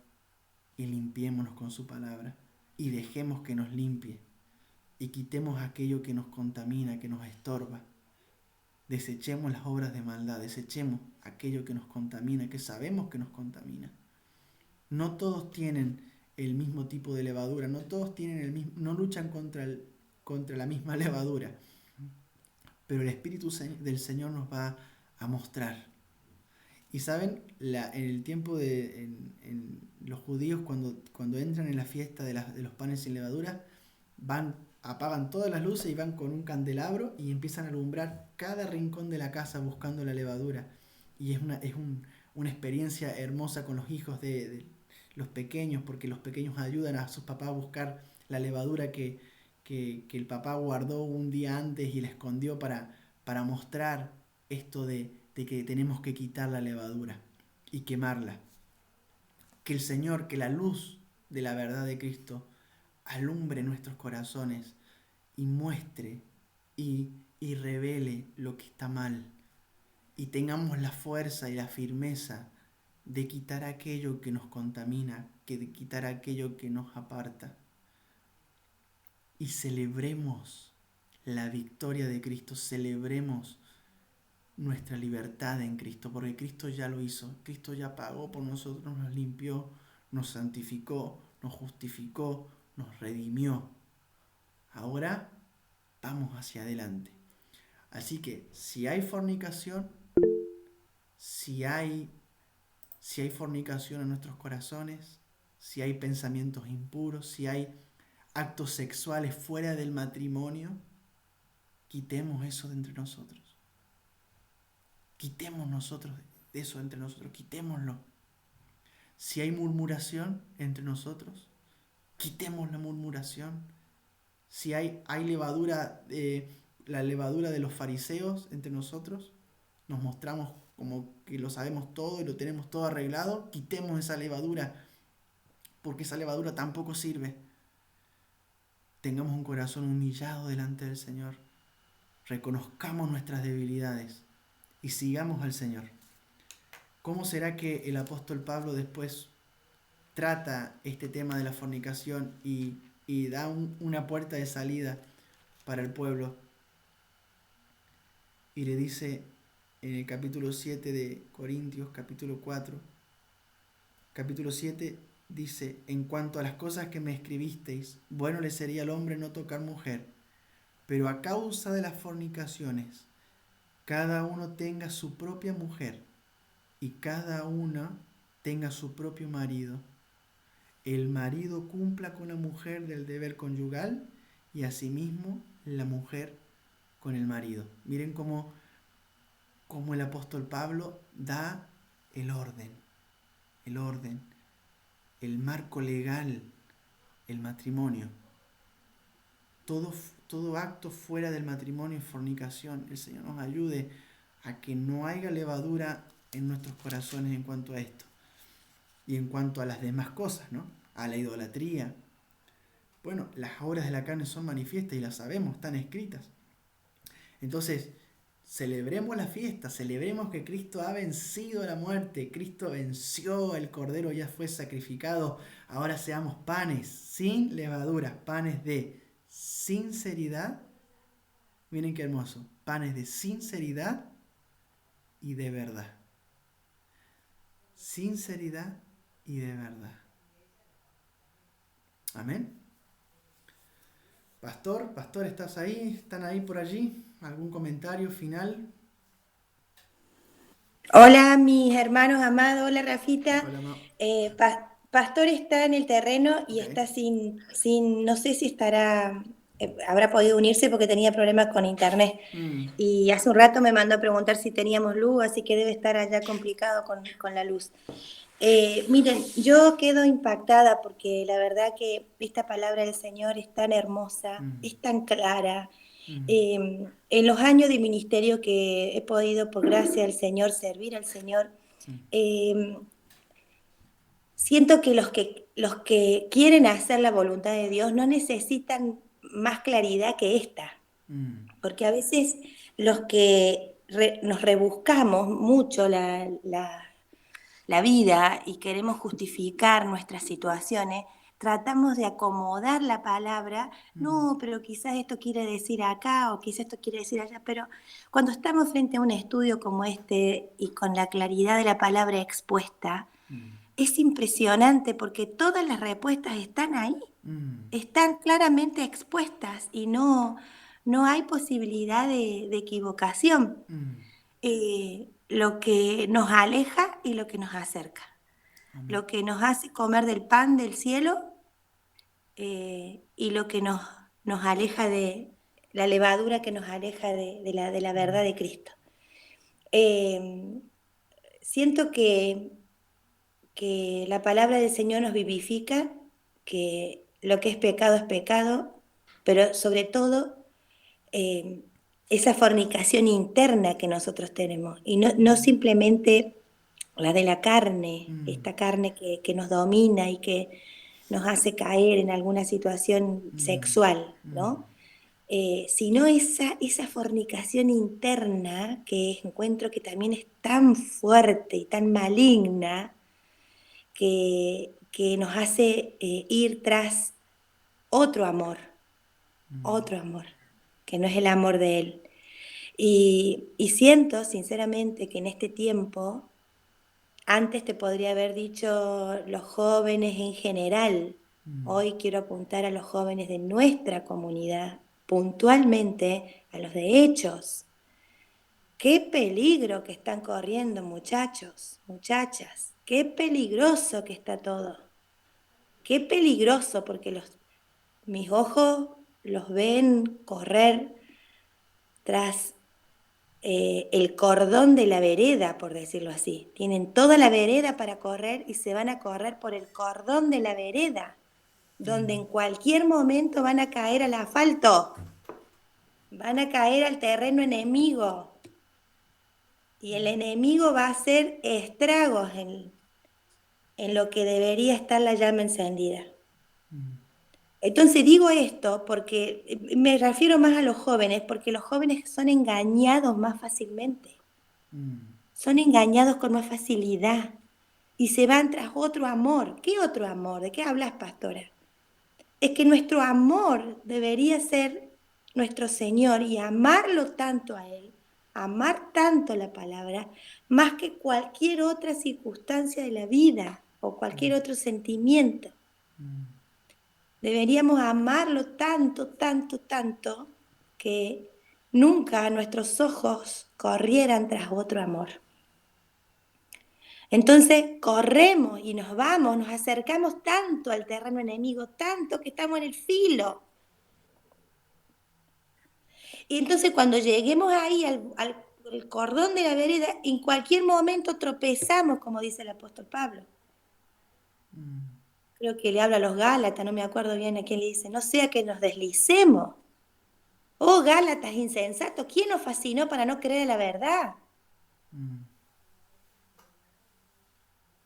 Speaker 1: y limpiémonos con su palabra y dejemos que nos limpie y quitemos aquello que nos contamina, que nos estorba. Desechemos las obras de maldad, desechemos aquello que nos contamina, que sabemos que nos contamina. No todos tienen el mismo tipo de levadura, no todos tienen el mismo, no luchan contra la misma levadura, pero el Espíritu del Señor nos va a mostrar. Y saben, en el tiempo en los judíos, cuando entran en la fiesta de los panes sin levadura, apagan todas las luces y van con un candelabro y empiezan a alumbrar cada rincón de la casa buscando la levadura. Y es una experiencia hermosa con los hijos de los pequeños, porque los pequeños ayudan a sus papás a buscar la levadura que el papá guardó un día antes y la escondió para mostrar esto de que tenemos que quitar la levadura y quemarla. Que el Señor, que la luz de la verdad de Cristo alumbre nuestros corazones y muestre y revele lo que está mal, y tengamos la fuerza y la firmeza de quitar aquello que nos contamina, de quitar aquello que nos aparta, y celebremos la victoria de Cristo, celebremos nuestra libertad en Cristo, porque Cristo ya lo hizo, Cristo ya pagó por nosotros, nos limpió, nos santificó, nos justificó, nos redimió. Ahora vamos hacia adelante. Así que si hay fornicación, si hay fornicación en nuestros corazones, si hay pensamientos impuros, si hay actos sexuales fuera del matrimonio, quitemos eso de entre nosotros. Quitemos nosotros eso entre nosotros, quitémoslo. Si hay murmuración entre nosotros, quitemos la murmuración. Si hay levadura, la levadura de los fariseos entre nosotros, nos mostramos como que lo sabemos todo y lo tenemos todo arreglado, quitemos esa levadura, porque esa levadura tampoco sirve. Tengamos un corazón humillado delante del Señor, reconozcamos nuestras debilidades y sigamos al Señor. ¿Cómo será que el apóstol Pablo después trata este tema de la fornicación y da una puerta de salida para el pueblo? Y le dice en el capítulo 7 de Corintios, capítulo 4, capítulo 7, dice: en cuanto a las cosas que me escribisteis, bueno le sería al hombre no tocar mujer, pero a causa de las fornicaciones, cada uno tenga su propia mujer y cada una tenga su propio marido. El marido cumpla con la mujer del deber conyugal y asimismo la mujer con el marido. Miren cómo el apóstol Pablo da el orden, el marco legal, el matrimonio. Todo acto fuera del matrimonio es fornicación. El Señor nos ayude a que no haya levadura en nuestros corazones en cuanto a esto. Y en cuanto a las demás cosas, ¿no? A la idolatría. Bueno, las obras de la carne son manifiestas y las sabemos, están escritas. Entonces, celebremos la fiesta, celebremos que Cristo ha vencido la muerte, Cristo venció, el Cordero ya fue sacrificado. Ahora seamos panes sin levadura, panes de sinceridad. Miren qué hermoso, panes de sinceridad y de verdad. Sinceridad y de verdad. Amén. Pastor, ¿estás ahí? ¿Están ahí por allí? ¿Algún comentario final?
Speaker 9: Hola, mis hermanos amados. Hola, Rafita.
Speaker 1: Hola,
Speaker 9: Pastor está en el terreno y
Speaker 1: Ok.
Speaker 9: está no sé si habrá podido unirse porque tenía problemas con internet. Y hace un rato me mandó a preguntar si teníamos luz, así que debe estar allá complicado con la luz. Miren, yo quedo impactada porque la verdad que esta palabra del Señor es tan hermosa, es tan clara. En los años de ministerio que he podido, por gracia del Señor, servir al Señor, siento que los que quieren hacer la voluntad de Dios no necesitan más claridad que esta, porque a veces los que nos rebuscamos mucho la vida y queremos justificar nuestras situaciones, tratamos de acomodar la palabra, no, pero quizás esto quiere decir acá o quizás esto quiere decir allá, pero cuando estamos frente a un estudio como este y con la claridad de la palabra expuesta, es impresionante porque todas las respuestas están ahí, están claramente expuestas y no hay posibilidad de equivocación. Lo que nos aleja y lo que nos acerca. Lo que nos hace comer del pan del cielo y lo que nos aleja de la levadura que nos aleja de la verdad de Cristo. Siento que la palabra del Señor nos vivifica, que lo que es pecado, pero sobre todo esa fornicación interna que nosotros tenemos, y no simplemente la de la carne, esta carne que nos domina y que nos hace caer en alguna situación sexual, ¿no? Sino esa fornicación interna que encuentro que también es tan fuerte y tan maligna que nos hace ir tras otro amor, que no es el amor de Él. Y siento sinceramente que en este tiempo, antes te podría haber dicho los jóvenes en general, hoy quiero apuntar a los jóvenes de nuestra comunidad, puntualmente a los de Hechos. Qué peligro que están corriendo, muchachos, muchachas, qué peligroso que está todo. Qué peligroso, porque mis ojos los ven correr tras el cordón de la vereda, por decirlo así. Tienen toda la vereda para correr y se van a correr por el cordón de la vereda, donde en cualquier momento van a caer al asfalto, van a caer al terreno enemigo. Y el enemigo va a hacer estragos en lo que debería estar la llama encendida. Entonces digo esto porque me refiero más a los jóvenes, porque los jóvenes son engañados más fácilmente. Son engañados con más facilidad y se van tras otro amor. ¿Qué otro amor? ¿De qué hablas, pastora? Es que nuestro amor debería ser nuestro Señor y amarlo tanto a Él, amar tanto la palabra, más que cualquier otra circunstancia de la vida o cualquier otro sentimiento. Deberíamos amarlo tanto, tanto, tanto, que nunca nuestros ojos corrieran tras otro amor. Entonces corremos y nos vamos, nos acercamos tanto al terreno enemigo, tanto que estamos en el filo. Y entonces cuando lleguemos ahí al cordón de la vereda, en cualquier momento tropezamos, como dice el apóstol Pablo. Creo que le habla a los Gálatas, no me acuerdo bien a quién le dice, no sea que nos deslicemos. Oh, Gálatas insensatos, ¿quién nos fascinó para no creer en la verdad?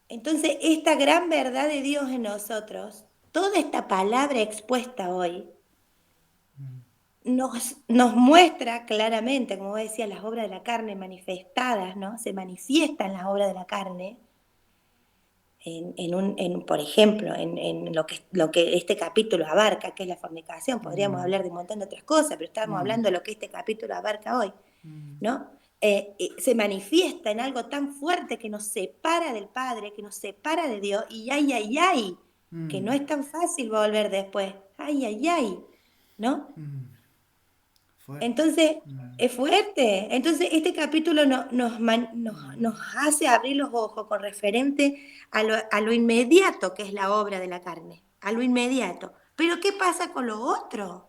Speaker 9: Entonces, esta gran verdad de Dios en nosotros, toda esta palabra expuesta hoy, nos muestra claramente, como decía, las obras de la carne manifestadas, ¿no? Se manifiestan las obras de la carne, por ejemplo, en lo que este capítulo abarca, que es la fornicación. Podríamos hablar de un montón de otras cosas, pero estamos hablando de lo que este capítulo abarca hoy, ¿no? Se manifiesta en algo tan fuerte que nos separa del Padre, que nos separa de Dios, y ay, que no es tan fácil volver después, ay, ¿no? Entonces, es fuerte. Entonces, este capítulo nos hace abrir los ojos con referente a lo inmediato que es la obra de la carne, a lo inmediato. Pero, ¿qué pasa con lo otro?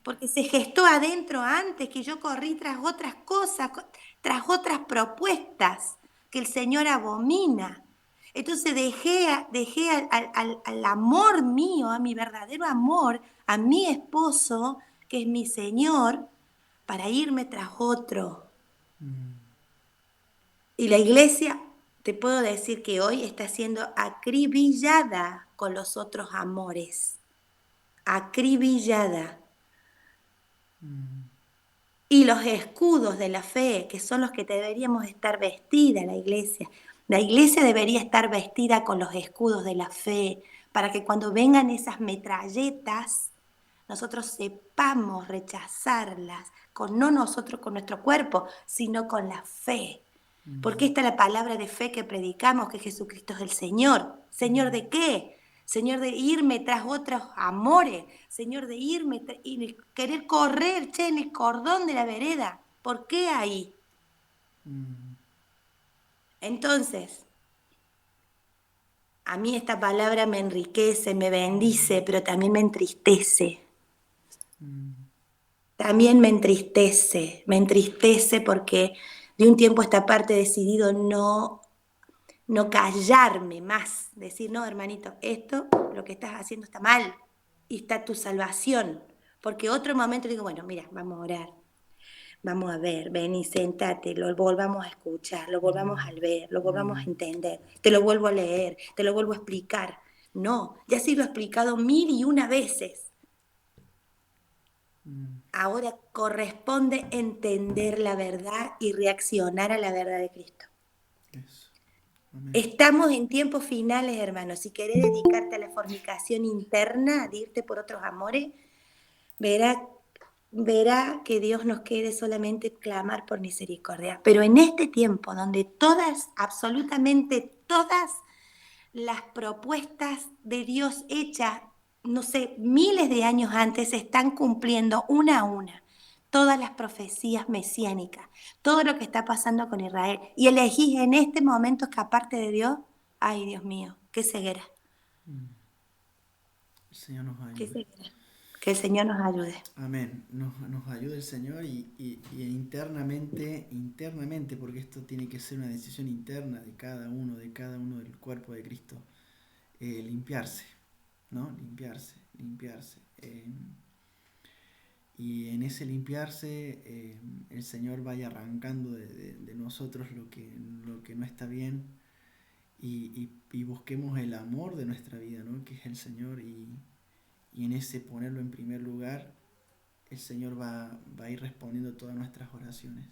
Speaker 9: Porque se gestó adentro antes, que yo corrí tras otras cosas, tras otras propuestas que el Señor abomina. Entonces dejé al amor mío, a mi verdadero amor, a mi esposo, que es mi Señor, para irme tras otro. Y la iglesia, te puedo decir que hoy está siendo acribillada con los otros amores. Acribillada. Y los escudos de la fe, que son los que deberíamos estar vestida la iglesia. La iglesia debería estar vestida con los escudos de la fe, para que cuando vengan esas metralletas, nosotros sepamos rechazarlas, no nosotros con nuestro cuerpo, sino con la fe. Porque esta es la palabra de fe que predicamos, que Jesucristo es el Señor. ¿Señor de qué? Señor de irme tras otros amores, Señor de irme y querer correr, en el cordón de la vereda. ¿Por qué ahí? Entonces, a mí esta palabra me enriquece, me bendice, pero también me entristece. También me entristece porque de un tiempo a esta parte he decidido no callarme más, decir, no, hermanito, esto, lo que estás haciendo está mal, y está tu salvación. Porque otro momento digo, bueno, mira, vamos a orar, vamos a ver, ven y sentate, lo volvamos a escuchar, lo volvamos a ver, lo volvamos a entender, te lo vuelvo a leer, te lo vuelvo a explicar. No, ya sí lo he explicado 1001 veces. Ahora corresponde entender la verdad y reaccionar a la verdad de Cristo. Estamos en tiempos finales, hermanos. Si querés dedicarte a la fornicación interna, de irte por otros amores, verá que Dios nos quede solamente clamar por misericordia. Pero en este tiempo, donde absolutamente todas las propuestas de Dios hechas, no sé, miles de años antes, se están cumpliendo una a una. Todas las profecías mesiánicas, todo lo que está pasando con Israel. Y elegís en este momento escaparte de Dios. Ay, Dios mío, qué ceguera.
Speaker 1: El Señor nos ayude.
Speaker 9: Qué ceguera. Que el Señor nos ayude.
Speaker 1: Amén. Nos ayude el Señor y internamente, porque esto tiene que ser una decisión interna de cada uno del cuerpo de Cristo. Limpiarse, ¿no? Limpiarse. Y en ese limpiarse, el Señor vaya arrancando de nosotros lo que no está bien y busquemos el amor de nuestra vida, ¿no? Que es el Señor, y en ese ponerlo en primer lugar, el Señor va a ir respondiendo todas nuestras oraciones.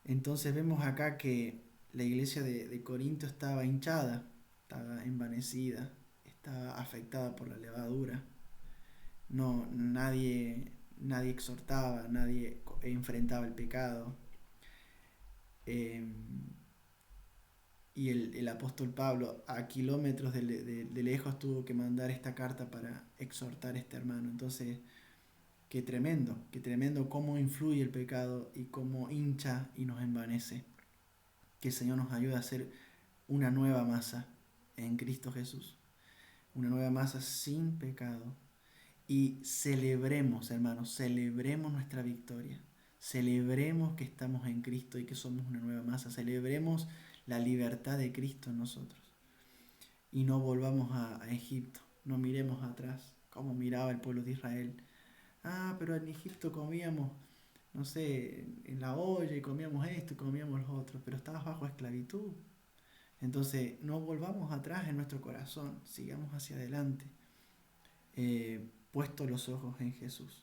Speaker 1: Entonces vemos acá que la iglesia de Corinto estaba hinchada, estaba envanecida, estaba afectada por la levadura. No, nadie exhortaba, nadie enfrentaba el pecado. Y el apóstol Pablo, a kilómetros de lejos, tuvo que mandar esta carta para exhortar a este hermano. Entonces, qué tremendo cómo influye el pecado y cómo hincha y nos envanece. Que el Señor nos ayude a hacer una nueva masa en Cristo Jesús. Una nueva masa sin pecado. Y celebremos, hermanos, celebremos nuestra victoria. Celebremos que estamos en Cristo y que somos una nueva masa. Celebremos la libertad de Cristo en nosotros. Y no volvamos a Egipto. No miremos atrás como miraba el pueblo de Israel. Pero en Egipto comíamos, no sé, en la olla, y comíamos esto y comíamos lo otro, pero estabas bajo esclavitud. Entonces, no volvamos atrás en nuestro corazón. Sigamos hacia adelante. Puestos los ojos en Jesús.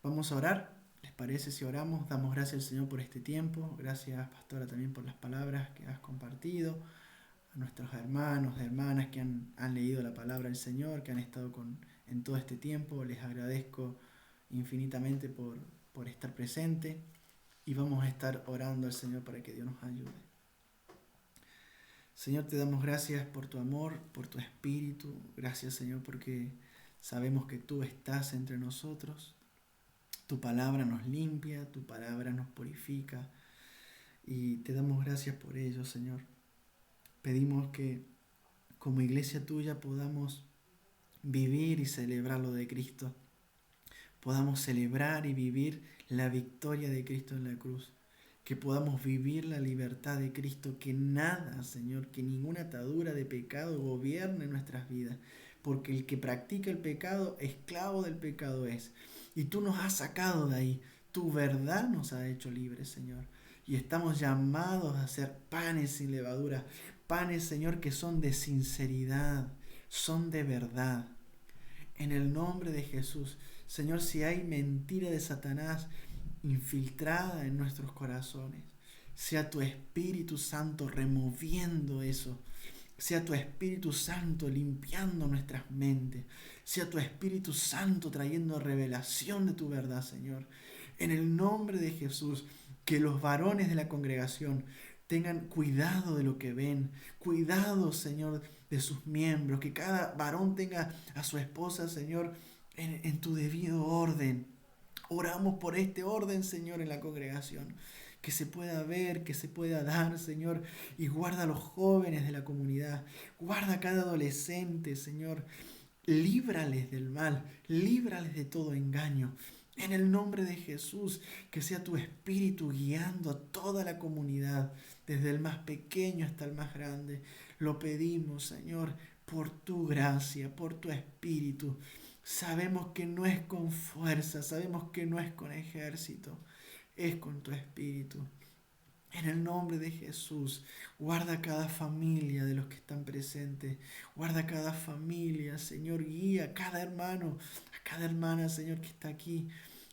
Speaker 1: Vamos a orar. ¿Les parece si oramos? Damos gracias al Señor por este tiempo. Gracias, pastora, también por las palabras que has compartido. A nuestros hermanos, hermanas que han leído la palabra del Señor, que han estado en todo este tiempo. Les agradezco infinitamente por estar presente. Y vamos a estar orando al Señor para que Dios nos ayude. Señor, te damos gracias por tu amor, por tu espíritu. Gracias, Señor, porque sabemos que tú estás entre nosotros. Tu palabra nos limpia, tu palabra nos purifica. Y te damos gracias por ello, Señor. Pedimos que como iglesia tuya podamos vivir y celebrar lo de Cristo. Podamos celebrar y vivir la victoria de Cristo en la cruz. Que podamos vivir la libertad de Cristo, que nada, Señor, que ninguna atadura de pecado gobierne nuestras vidas, porque el que practica el pecado, esclavo del pecado es. Y tú nos has sacado de ahí, tu verdad nos ha hecho libres, Señor, y estamos llamados a ser panes sin levadura, panes, Señor, que son de sinceridad, son de verdad. En el nombre de Jesús, Señor, si hay mentira de Satanás infiltrada en nuestros corazones, sea tu Espíritu Santo removiendo eso Sea tu Espíritu Santo limpiando nuestras mentes. Sea tu Espíritu Santo trayendo revelación de tu verdad, Señor. En el nombre de Jesús, que los varones de la congregación tengan cuidado de lo que ven. Cuidado, Señor, de sus miembros. Que cada varón tenga a su esposa, Señor, en tu debido orden. Oramos por este orden, Señor, en la congregación. Que se pueda ver, que se pueda dar, Señor. Y guarda a los jóvenes de la comunidad. Guarda a cada adolescente, Señor. Líbrales del mal. Líbrales de todo engaño. En el nombre de Jesús, que sea tu Espíritu guiando a toda la comunidad, desde el más pequeño hasta el más grande. Lo pedimos, Señor, por tu gracia, por tu Espíritu. Sabemos que no es con fuerza, sabemos que no es con ejército, es con tu Espíritu. En el nombre de Jesús, guarda cada familia de los que están presentes. Guarda cada familia, Señor, guía a cada hermano, a cada hermana, Señor, que está aquí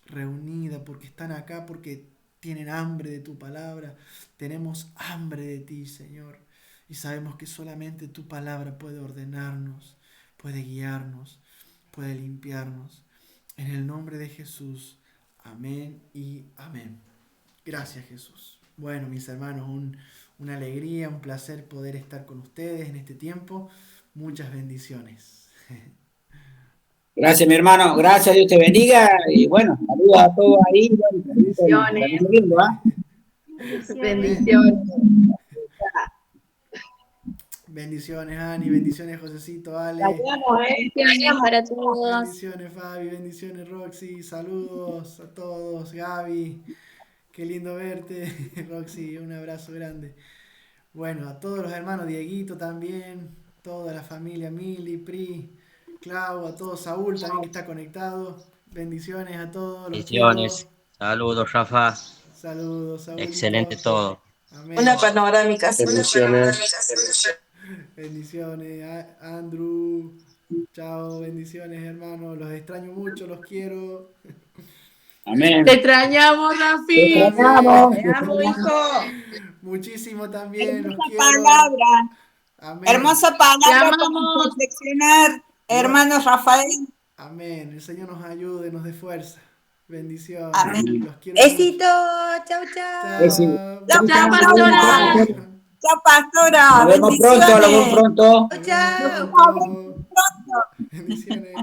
Speaker 1: reunida, porque están acá, porque tienen hambre de tu palabra. Tenemos hambre de ti, Señor. Y sabemos que solamente tu palabra puede ordenarnos, puede guiarnos, puede limpiarnos. En el nombre de Jesús, amén y amén. Gracias, Jesús. Bueno, mis hermanos, una alegría, un placer poder estar con ustedes en este tiempo. Muchas bendiciones.
Speaker 2: Gracias, mi hermano. Gracias, Dios te bendiga. Y bueno, saludos a todos ahí.
Speaker 5: Bendiciones.
Speaker 3: Bendiciones.
Speaker 1: Bendiciones, Ani. Bendiciones, Josecito, Ale.
Speaker 6: Bendiciones para todos.
Speaker 1: Bendiciones, Fabi. Bendiciones, Roxy. Saludos a todos. Gaby. Qué lindo verte, Roxy. Un abrazo grande. Bueno, a todos los hermanos, Dieguito también. Toda la familia, Mili, Pri, Clau, a todos. Saúl también que está conectado. Bendiciones a todos.
Speaker 10: Bendiciones. Saludos, Rafa.
Speaker 1: Saludos, Saúl.
Speaker 10: Excelente todo.
Speaker 1: Amén.
Speaker 11: Una panorámica.
Speaker 8: Bendiciones.
Speaker 1: Bendiciones, Andrew. Chao, bendiciones, hermanos. Los extraño mucho, los quiero.
Speaker 2: Amén.
Speaker 5: Te extrañamos, Rafi.
Speaker 2: Te extrañamos.
Speaker 11: Te amo, hijo.
Speaker 1: Muchísimo también, los
Speaker 11: Hermosa
Speaker 1: quiero.
Speaker 11: palabra.
Speaker 1: Amén.
Speaker 11: Hermosa
Speaker 5: Te
Speaker 11: palabra para
Speaker 5: amamos.
Speaker 11: reflexionar, hermano Rafael.
Speaker 1: Amén. El Señor nos ayude, nos dé fuerza. Bendiciones.
Speaker 11: Amén.
Speaker 1: Los quiero
Speaker 9: Besito,
Speaker 1: mucho.
Speaker 9: chau, chau.
Speaker 1: Chao.
Speaker 11: Chao,
Speaker 5: Chao, pastora.
Speaker 11: Chao, pastora.
Speaker 2: Nos vemos pronto, nos vemos pronto.
Speaker 9: Chau.
Speaker 1: Bendiciones.